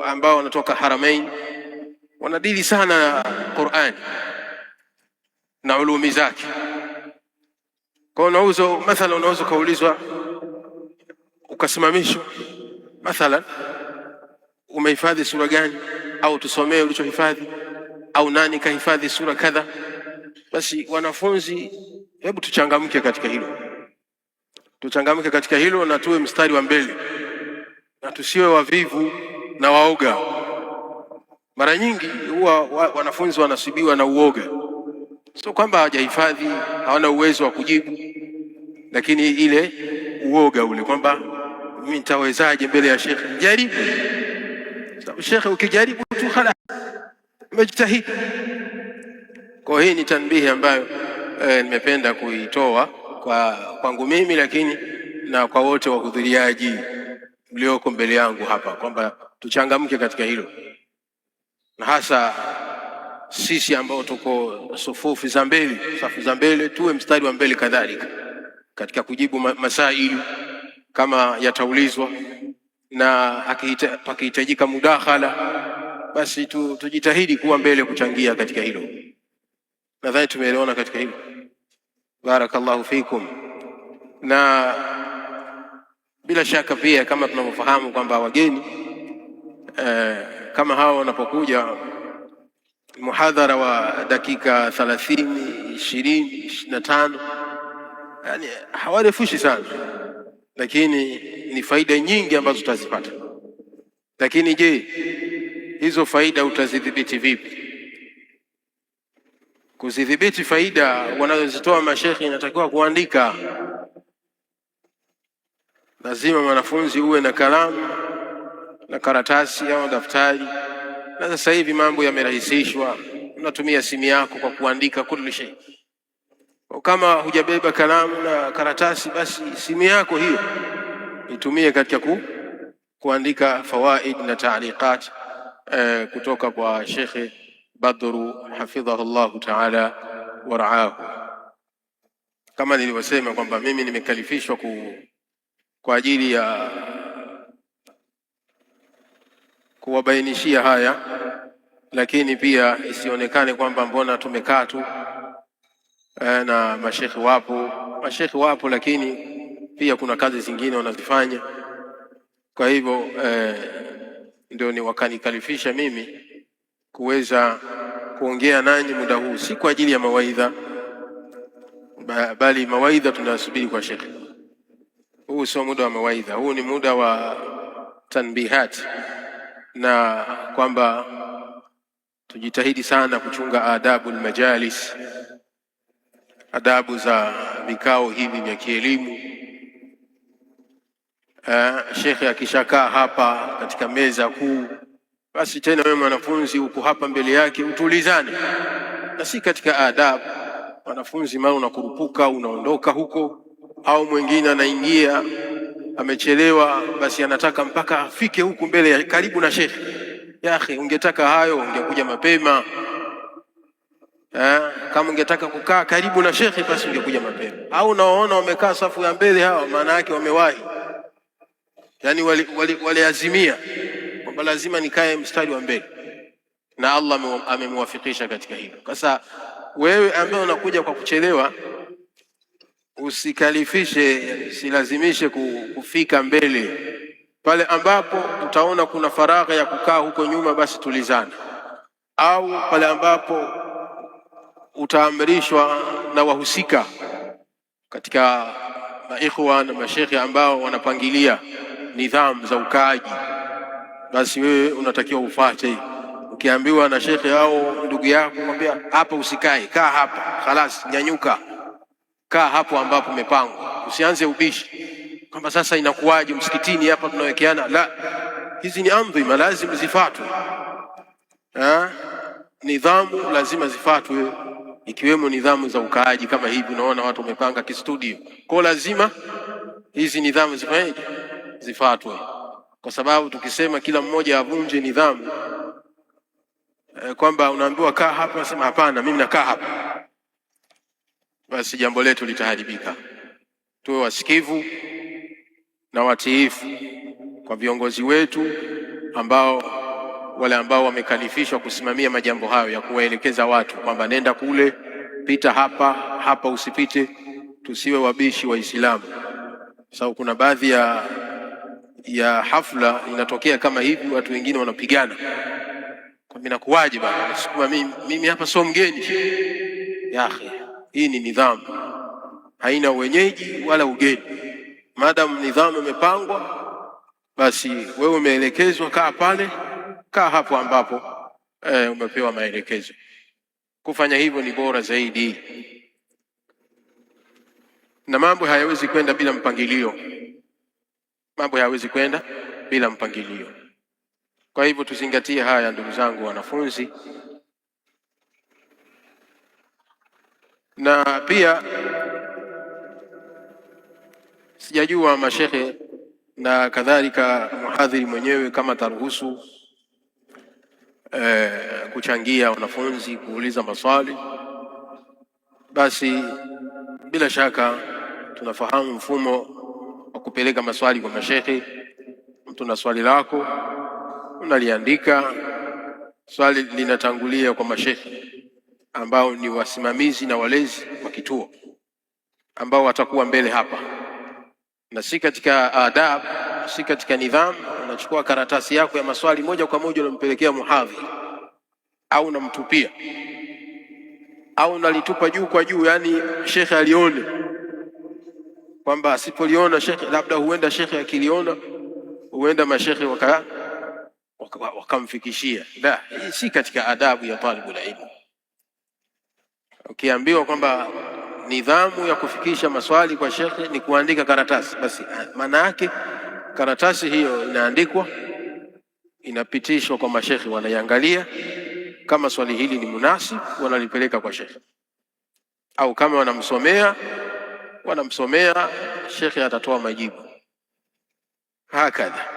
ambao wanatoka Haramain wanadili sana Qur'an na ulumi zake. Kwa unaweza kaulizwa ukasimamishwa, mathalan umehifadhi sura gani, au tusomee ulichohifadhi, au nani kahifadhi sura kadha. Basi wanafunzi, hebu tuchangamke katika hilo, na tuwe mstari wa mbele na tusiwe wavivu na waoga. Mara nyingi huwa wanafunzi wanasibiwa na uoga, sio kwamba hawajahifadhi, hawana uwezo wa kujibu, lakini ile uoga ule kwamba mimi nitawezaje mbele ya shekhe. Jaribu sababu shekhe, ukijaribu tu khalas umejitahidi. Kwa hii ni tanbihi ambayo nimependa kuitoa kwangu mimi, lakini na kwa wote wahudhuriaji mlioko mbele yangu hapa, kwamba tuchangamke katika hilo, na hasa sisi ambao tuko safu za mbele tuwe mstari wa mbele kadhalika katika kujibu masaili kama yataulizwa, na pakihitajika mudakhala, basi tujitahidi kuwa mbele kuchangia katika hilo. Nadhani tumeelewana katika hilo. Barakallahu fikum. Na bila shaka pia kama tunavyofahamu kwamba wageni kama hao wanapokuja muhadhara wa dakika 30, 20, 25, yani hawarefushi sana, lakini ni faida nyingi ambazo tutazipata. Lakini je, hizo faida utazidhibiti vipi? Kuzidhibiti faida wanazozitoa mashekhi, inatakiwa kuandika. Lazima mwanafunzi uwe na kalamu na karatasi au daftari, na sasa hivi mambo yamerahisishwa, unatumia simu yako kwa kuandika kulli shay. Kama hujabeba kalamu na karatasi, basi simu yako hiyo itumie katika kuandika fawaid na taaliqat kutoka kwa Sheikh Badru hafidhahu Allah ta'ala waraahu. Kama nilivyosema kwamba mimi nimekalifishwa kwa ajili ya kuwabainishia haya, lakini pia isionekane kwamba mbona tumekaa tu na mashekhi wapo, lakini pia kuna kazi zingine wanazifanya. Kwa hivyo ndio ni wakanikalifisha mimi kuweza kuongea nanyi muda huu, si kwa ajili ya mawaidha, bali mawaidha tunasubiri kwa shekhi. Huu sio muda wa mawaidha, huu ni muda wa tanbihat, na kwamba tujitahidi sana kuchunga adabu almajalis, adabu za vikao hivi vya kielimu. Shekhi akishakaa hapa katika meza kuu, basi tena wewe mwanafunzi uko hapa mbele yake, utulizane. Na si katika adabu wanafunzi mara unakurupuka unaondoka huko, au mwingine anaingia amechelewa, basi anataka mpaka afike huku mbele karibu na shekhi. Ya akhi, ungetaka hayo ungekuja mapema. Kama ungetaka kukaa karibu na shekhi, basi ungekuja mapema. Au unaona wamekaa safu ya mbele hawa, maana yake wamewahi, yani waliazimia kwamba lazima nikae mstari wa mbele, na Allah amemwafikisha katika hilo. Sasa wewe ambaye unakuja kwa kuchelewa, usikalifishe, usilazimishe kufika mbele. Pale ambapo utaona kuna faragha ya kukaa huko nyuma, basi tulizana. Au pale ambapo utaamrishwa na wahusika katika maikhwa na mashekhi ambao wanapangilia nidhamu za ukaaji, basi wewe unatakiwa ufuate. Ukiambiwa na shekhi au ndugu yako, mwambia hapa usikae, kaa hapa, khalas, nyanyuka, kaa hapo ambapo umepangwa. Usianze ubishi kwamba sasa inakuwaje msikitini hapa tunawekeana. La, hizi ni amri lazima zifuatwe. Nidhamu lazima zifuatwe, ikiwemo nidhamu za ukaaji. Kama hivi unaona watu wamepanga kistudio, kwa lazima hizi nidhamu zifuatwe, kwa sababu tukisema kila mmoja avunje nidhamu, kwamba unaambiwa kaa hapa, unasema hapana, mimi nakaa hapa, basi jambo letu litaharibika. Tuwe wasikivu na watiifu kwa viongozi wetu wale ambao wamekalifishwa kusimamia majambo hayo ya kuwaelekeza watu kwamba nenda kule, pita hapa, hapa usipite. Tusiwe wabishi Waislamu, sababu kuna baadhi ya hafla inatokea kama hivi, watu wengine wanapigana. Kwa mimi nakuwaje bwana, sukuma mimi hapa sio mgeni. Ya akhi, hii ni nidhamu, haina wenyeji wala ugeni. Maadamu nidhamu imepangwa, basi wewe umeelekezwa, kaa pale, kaa hapo ambapo umepewa maelekezo. Kufanya hivyo ni bora zaidi, na mambo hayawezi kwenda bila mpangilio. Mambo hayawezi kwenda bila mpangilio. Kwa hivyo tuzingatie haya, ndugu zangu wanafunzi. Na pia sijajua mashekhe na kadhalika muhadhiri mwenyewe kama taruhusu kuchangia wanafunzi kuuliza maswali. Basi bila shaka tunafahamu mfumo wa kupeleka maswali kwa mashekhe. Mtu na swali lako unaliandika, swali linatangulia kwa mashekhe ambao ni wasimamizi na walezi wa kituo, ambao watakuwa mbele hapa, na si katika adab, si katika nidhamu. Unachukua karatasi yako ya maswali moja kwa moja unampelekea muhadhiri, au unamtupia, au unalitupa juu kwa juu, yani shekhe alione, kwamba asipoliona shekhe, labda huenda shekhe akiliona, huenda mashekhe wakamfikishia. La, hii si katika adabu ya talibul ilm. Ukiambiwa kwamba nidhamu ya kufikisha maswali kwa shekhe ni kuandika karatasi, basi maana yake karatasi hiyo inaandikwa, inapitishwa kwa mashekhe, wanaiangalia kama swali hili ni munasib, wanalipeleka kwa shekhe, au kama wanamsomea shekhe, atatoa majibu. Hakadha.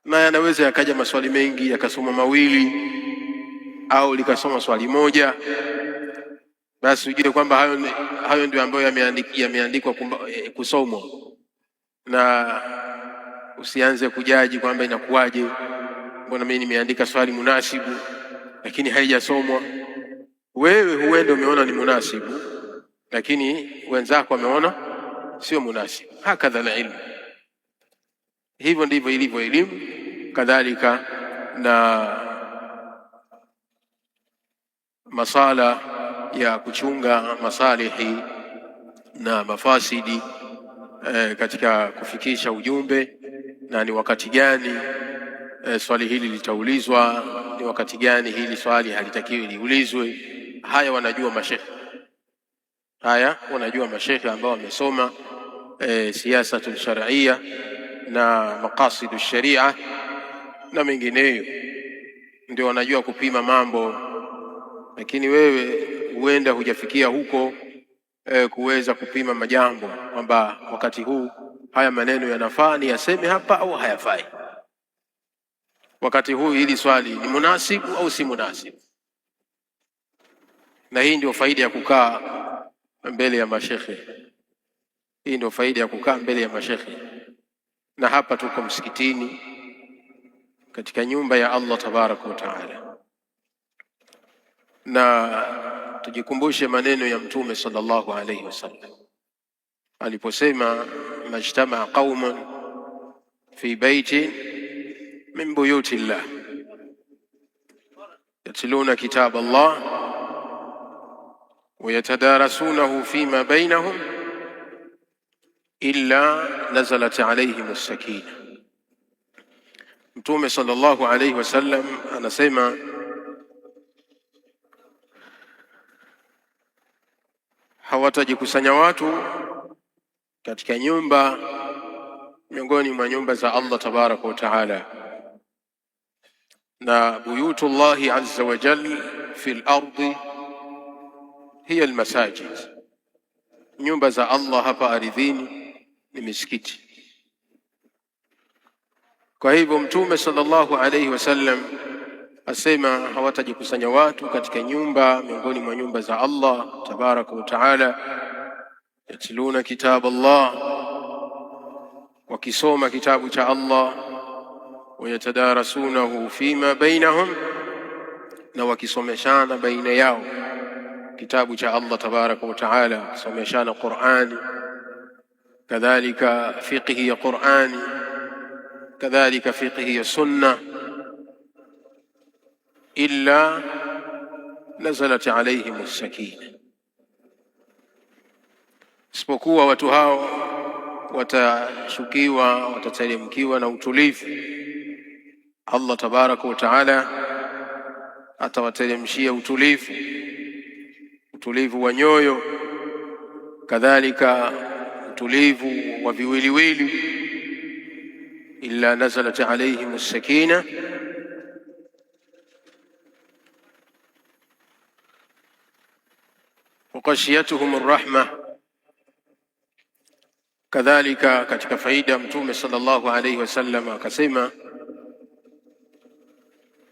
Na yanaweza yakaja maswali mengi, yakasoma mawili au likasoma swali moja, basi ujue kwamba hayo ndio ambayo yameandikwa kusomwa, na usianze kujaji kwamba inakuwaje, mbona mimi nimeandika swali munasibu lakini haijasomwa. Wewe huenda umeona ni munasibu, lakini wenzako wameona sio munasibu. Hakadha la ilmu, hivyo ndivyo ilivyo elimu. Kadhalika na masala ya kuchunga masalihi na mafasidi katika kufikisha ujumbe, na ni wakati gani swali hili litaulizwa, ni wakati gani hili swali halitakiwi liulizwe. Haya wanajua mashekhe, ambao wamesoma siyasatul shar'iyya na maqasidu sharia na mengineyo, ndio wanajua kupima mambo. Lakini wewe huenda hujafikia huko kuweza kupima majambo, kwamba wakati huu haya maneno yanafaa ni yaseme hapa au hayafai, wakati huu hili swali ni munasibu au si munasibu. Na hii ndio faida ya kukaa mbele ya mashekhe. Hii ndio faida ya kukaa mbele ya mashekhe. Na hapa tuko msikitini katika nyumba ya Allah tabaraka wa taala, na tujikumbushe maneno ya Mtume sallallahu alayhi wasallam aliposema, majtamaa qaumun fi baitin min buyuti llah yatluna kitab Allah wa yatadarasunahu fima bainahum illa nazalat alayhim as-sakina. Mtume sallallahu alayhi wasallam anasema, hawatajikusanya watu katika nyumba miongoni mwa nyumba za Allah tabaraka wa taala, na buyutullahi azza wa jalla fi al-ardi hiya al-masajid. Nyumba za Allah hapa ardhini ni misikiti. Kwa hivyo Mtume sallallahu alayhi wasallam asema hawatajikusanya watu katika nyumba miongoni mwa nyumba za Allah tabaraka wa taala, yatluna kitab Allah, wakisoma kitabu cha Allah, wayatadarasunahu fima bainahum, na wakisomeshana baina yao kitabu cha Allah tabaraka wa taala, wakisomeshana Qur'ani, kadhalika fiqhi ya Qur'ani, kadhalika fiqhi ya sunna, illa nazalat alayhim as-sakina, isipokuwa watu hao watashukiwa, watateremkiwa na utulivu. Allah tabaraka wa taala atawateremshia utulivu, utulivu wa nyoyo, kadhalika utulivu wa viwiliwili. Illa nazalat alayhim as-sakina wa ghashiyatuhum ar-rahma. Kadhalika katika faida Mtume sallallahu alayhi wasallam akasema,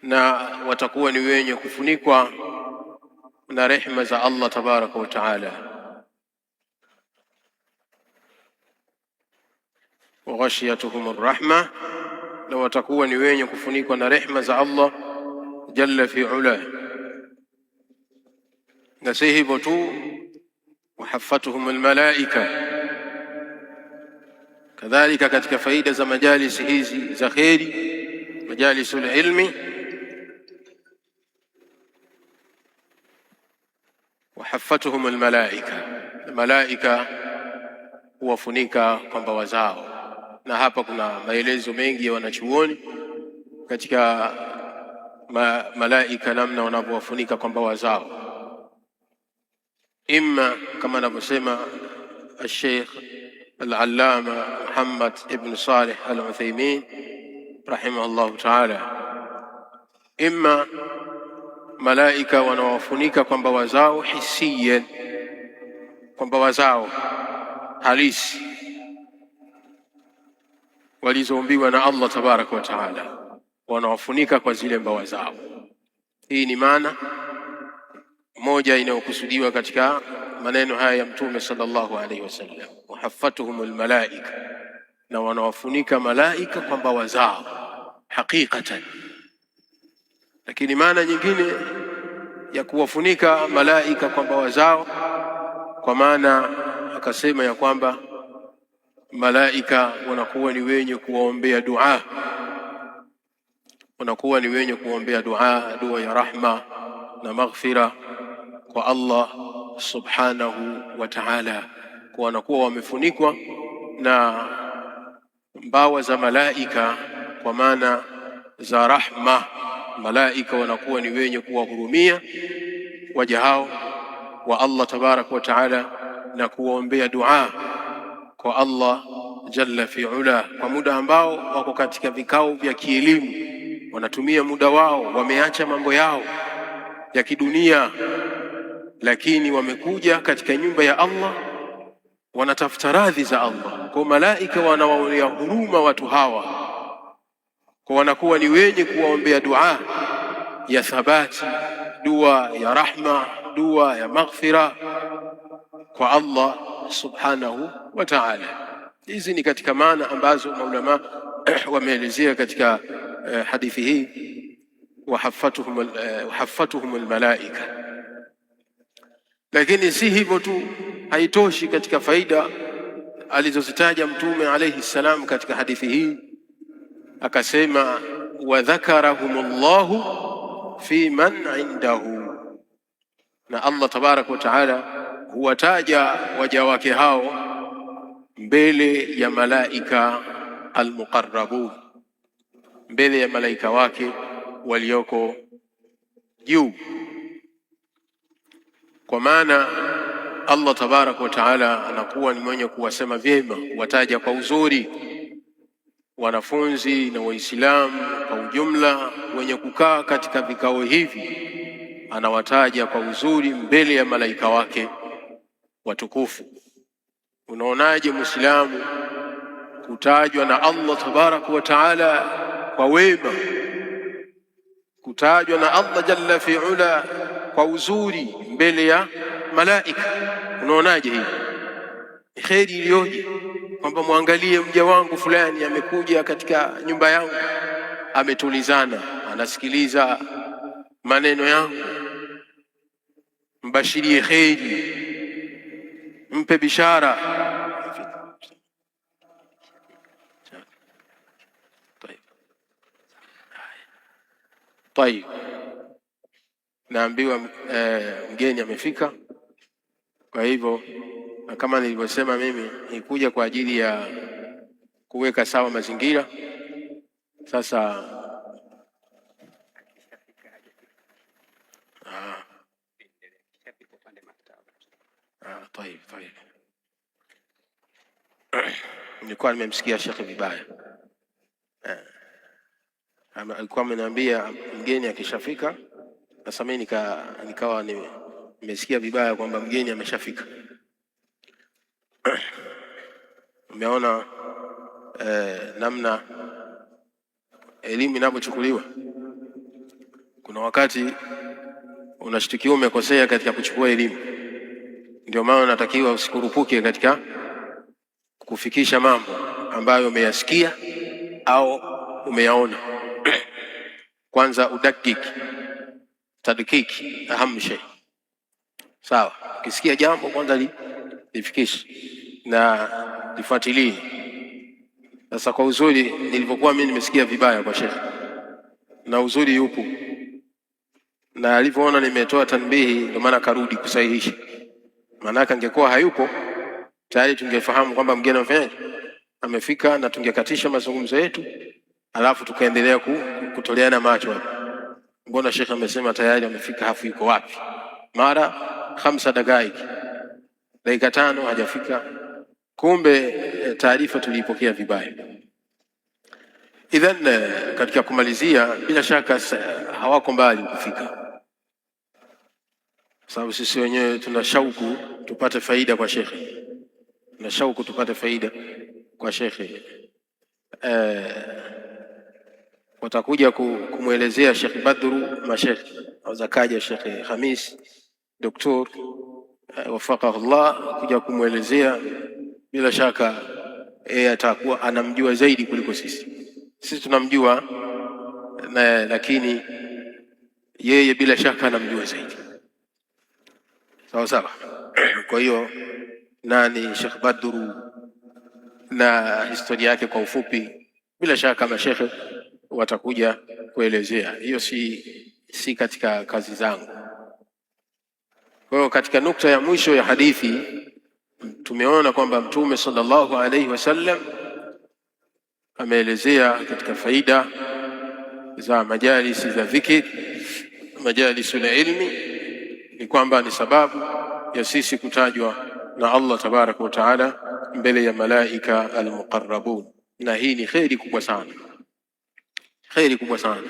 na watakuwa ni wenye kufunikwa na rehema za Allah tabaraka wa taala. Wa ghashiyatuhum ar-rahma, na watakuwa ni wenye kufunikwa na rehema za Allah jalla fi ula. Na si hivyo tu, wahaffatuhum al-malaika. Kadhalika katika faida za majalisi hizi za kheri, majalisul ilmi, wahaffatuhum almalaika, malaika huwafunika kwa mbawa zao. Na hapa kuna maelezo mengi ya wanachuoni katika malaika, namna wanavyowafunika kwa mbawa zao. Imma kama anavyosema al-Sheikh al-Allama Muhammad ibn Salih al-Uthaymin rahimahullahu ta'ala, imma malaika wanawafunika kwa mbawa zao hisiyan, kwa mbawa zao halisi walizoumbiwa na Allah tabaraka wa taala, wanawafunika kwa zile mbawa zao. Hii ni maana moja inayokusudiwa katika maneno haya ya Mtume sallallahu alaihi wasallam, wahaffatuhum almalaika, na wanawafunika malaika kwa mbawa zao hakikatan. Lakini maana nyingine ya kuwafunika malaika kwa mbawa zao, kwa maana akasema ya kwamba malaika wanakuwa ni wenye kuwaombea dua, wanakuwa ni wenye kuombea dua, dua ya rahma na maghfira kwa Allah subhanahu wa ta'ala, kwa wanakuwa wamefunikwa na mbawa za malaika kwa maana za rahma. Malaika wanakuwa ni wenye kuwahurumia waja hao wa Allah tabaraka wa taala na kuwaombea dua kwa Allah jalla fi ula, kwa muda ambao wako katika vikao vya kielimu, wanatumia muda wao, wameacha mambo yao ya kidunia, lakini wamekuja katika nyumba ya Allah, wanatafuta radhi za Allah. Kwa malaika wanawaonea huruma watu hawa, kwa wanakuwa ni wenye kuwaombea dua ya thabati, dua ya rahma, dua ya maghfira kwa Allah subhanahu wa ta'ala. Hizi ni katika maana ambazo maulama wameelezea katika hadithi hii, wahaffatuhum almalaika. Lakini si hivyo tu, haitoshi. Katika faida alizozitaja Mtume alayhi salam katika hadithi hii akasema, wa dhakarahumullahu fi man indahu, na Allah tabaraka wa taala huwataja waja wake hao mbele ya malaika almuqarrabun, mbele ya malaika wake walioko juu. Kwa maana Allah tabaraka wa taala anakuwa ni mwenye kuwasema vyema, kuwataja kwa uzuri wanafunzi na Waislamu kwa ujumla wenye kukaa katika vikao hivi, anawataja kwa uzuri mbele ya malaika wake watukufu. Unaonaje Muislamu kutajwa na Allah tabaraka wa taala kwa wema, kutajwa na Allah jalla fi ula kwa uzuri mbele ya malaika? Unaonaje hii kheri iliyoje, kwamba muangalie mja wangu fulani amekuja katika nyumba yangu, ametulizana, anasikiliza maneno yangu, mbashirie kheri, mpe bishara. Tayeb, naambiwa mgeni amefika. Kwa hivyo kama nilivyosema, mimi nikuja kwa ajili ya kuweka sawa mazingira. Sasa tayeb, nilikuwa nimemsikia shekhe vibaya. Alikuwa ameniambia mgeni akishafika. Sasa mimi nikawa nimesikia vibaya kwamba mgeni ameshafika. Umeona namna elimu inavyochukuliwa. Kuna wakati unashtukiwa umekosea katika kuchukua elimu, ndio maana unatakiwa usikurupuke katika kufikisha mambo ambayo umeyasikia au umeyaona. Kwanza udakiki, tadkiki ahamu shay. Sawa, ukisikia jambo kwanza lifikishe na lifuatilie. Sasa kwa uzuri nilipokuwa mimi nimesikia vibaya kwa shekhi, na uzuri yupo, na alivyoona nimetoa tanbihi ndio maana karudi kusahihisha. Maana angekuwa hayupo tayari tungefahamu kwamba mgeni amefika na tungekatisha mazungumzo yetu, alafu tukaendelea kutoleana macho hapa. Mbona shekhi amesema tayari amefika, hafu yuko wapi? Mara 5 dakika 5 hajafika. Kumbe taarifa tulipokea vibaya. Idhan, katika kumalizia, bila shaka hawako mbali kufika, sababu sisi wenyewe tuna shauku tupate faida kwa shekhi, na shauku tupate faida kwa shekhi. Watakuja kumwelezea Sheikh Badru mashekhi, au kaja Sheikh Khamis Doktor wafaqahu Allah kuja kumwelezea. Bila shaka yeye atakuwa anamjua zaidi kuliko sisi. Sisi tunamjua lakini yeye bila shaka anamjua zaidi. Sawa sawa. Kwa hiyo nani Sheikh Badru na historia yake kwa ufupi, bila shaka mashekhe watakuja kuelezea. Hiyo si katika kazi zangu. Kwa hiyo katika nukta ya mwisho ya hadithi tumeona kwamba Mtume sallallahu alaihi wasallam ameelezea katika faida za majalisi za dhikr, majalisul ilmi, ni kwamba ni sababu ya sisi kutajwa na Allah tabaraka wa taala mbele ya malaika almuqarrabun, na hii ni kheri kubwa sana, kheri kubwa sana.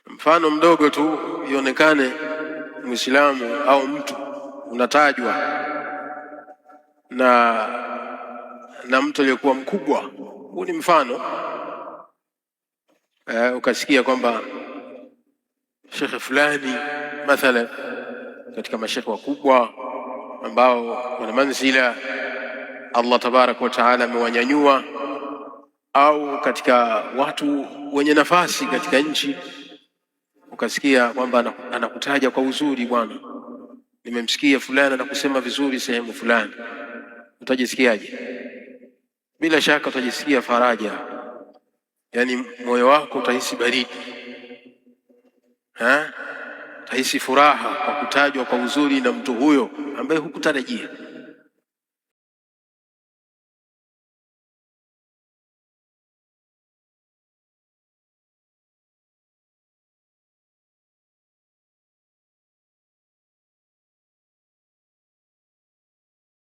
Mfano mdogo tu ionekane Muislamu au mtu unatajwa na mtu aliyekuwa mkubwa. Huu ni mfano. Ukasikia kwamba shekhe fulani mathalan, katika mashekhe wakubwa ambao wana manzila Allah tabaraka wa taala amewanyanyua, au katika watu wenye nafasi katika nchi, ukasikia kwamba anakutaja kwa uzuri, bwana, nimemsikia fulani anakusema vizuri sehemu fulani. Utajisikiaje? Bila shaka utajisikia faraja, yani moyo wako utahisi baridi, utahisi furaha kwa kutajwa kwa uzuri na mtu huyo ambaye hukutarajia.